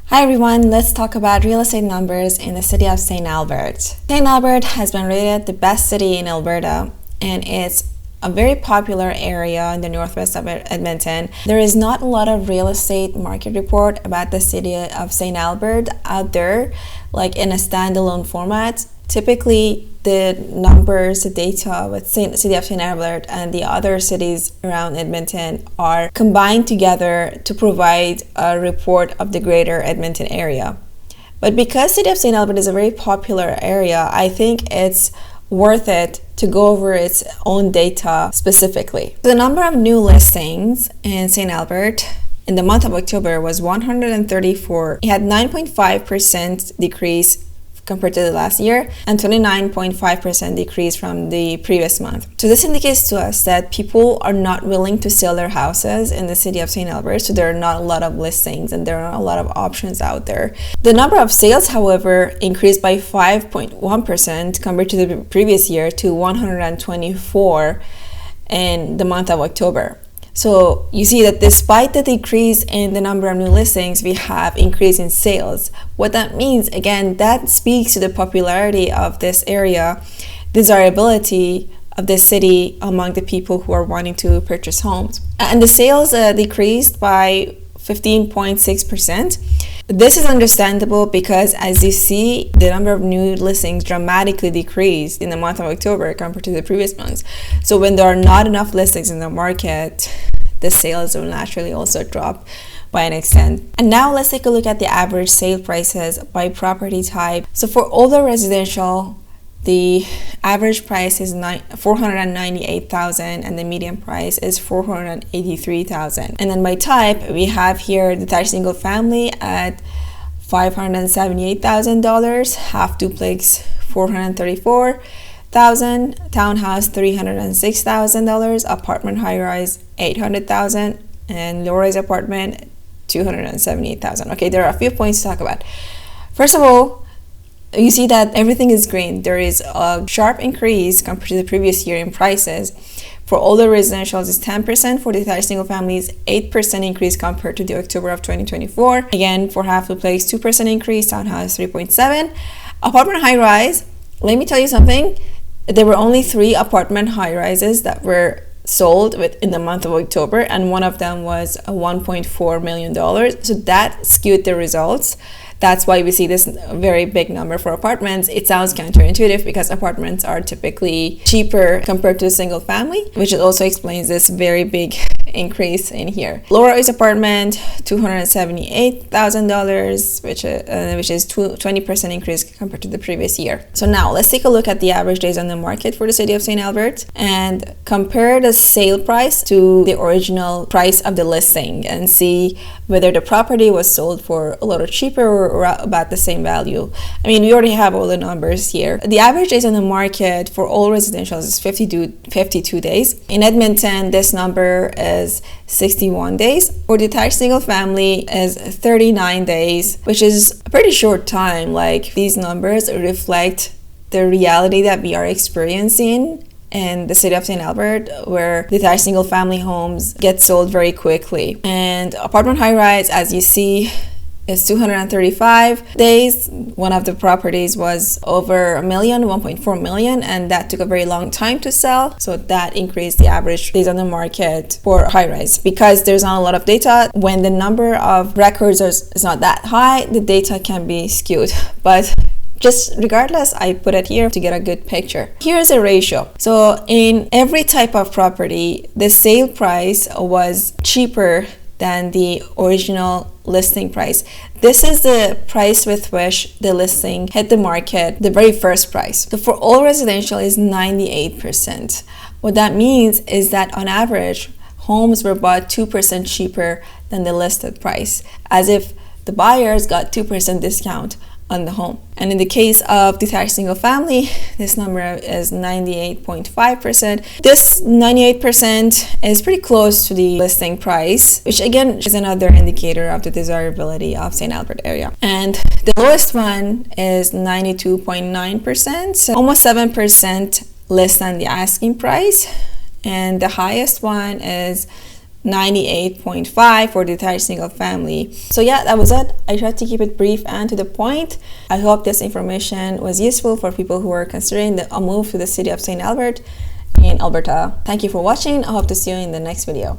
Hi everyone, let's talk about real estate numbers in the city of St. Albert. St. Albert has been rated the best city in Alberta, and it's a very popular area in the northwest of Edmonton. There is not a lot of real estate market report about the city of St. Albert out there, like in a standalone format. Typically, the numbers, the data with city of St. Albert and the other cities around Edmonton are combined together to provide a report of the greater Edmonton area. But because city of St. Albert is a very popular area, I think it's worth it to go over its own data specifically. The number of new listings in St. Albert in the month of October was 134. It had 9.5% decrease compared to the last year and 29.5% decrease from the previous month. So this indicates to us that people are not willing to sell their houses in the city of St. Albert, so there are not a lot of listings and there are not a lot of options out there. The number of sales, however, increased by 5.1% compared to the previous year to 124 in the month of October. So you see that despite the decrease in the number of new listings, we have increase in sales. What that means, again, that speaks to the popularity of this area, desirability of this city among the people who are wanting to purchase homes. And the sales decreased by 15.6%. This is understandable because, as you see, the number of new listings dramatically decreased in the month of October compared to the previous months. So when there are not enough listings in the market, the sales will naturally also drop by an extent. And now let's take a look at the average sale prices by property type. So for older residential, the average price is $498,000 and the median price is $483,000. And then by type, we have here detached single family at $578,000, half duplex $434,000, townhouse $306,000, apartment high rise $800,000, and low rise apartment $278,000. Okay, there are a few points to talk about. First of all, you see that everything is green. There is a sharp increase compared to the previous year in prices. For older residentials, it's 10%. For detached single families, 8% increase compared to the October of 2024. Again, for half duplex, 2% increase, townhouse 3.7%. Apartment high rise, let me tell you something. There were only 3 apartment high rises that were sold in the month of October, and one of them was $1.4 million. So that skewed the results. That's why we see this very big number for apartments. It sounds counterintuitive because apartments are typically cheaper compared to a single family, which also explains this very big increase in here. Lower rise apartment, $278,000, which is 20% increase compared to the previous year. So now let's take a look at the average days on the market for the city of St. Albert and compare the sale price to the original price of the listing and see whether the property was sold for a little cheaper or about the same value. I mean, we already have all the numbers here. The average days on the market for all residentials is 52 days. In Edmonton, this number is 61 days. For detached single family is 39 days, which is a pretty short time. Like, these numbers reflect the reality that we are experiencing in the city of St. Albert, where detached single family homes get sold very quickly. And apartment high rise, as you see, is 235 days. One of the properties was over $1.4 million, and that took a very long time to sell. So that increased the average days on the market for high rise. Because there's not a lot of data, when the number of records is not that high, the data can be skewed. But just regardless, I put it here to get a good picture. Here's a ratio. So in every type of property, the sale price was cheaper than the original listing price. This is the price with which the listing hit the market, the very first price. So for all residential is 98%. What that means is that on average, homes were bought 2% cheaper than the listed price, as if the buyers got 2% discount on the home. And in the case of detached single family, this number is 98.5%. This 98% is pretty close to the listing price, which again is another indicator of the desirability of St. Albert area. And the lowest one is 92.9%, so almost 7% less than the asking price. And the highest one is 98.5 for detached single family. So yeah, that was it. I tried to keep it brief and to the point. I hope this information was useful for people who are considering a move to the city of St. Albert in Alberta. Thank you for watching. I hope to see you in the next video.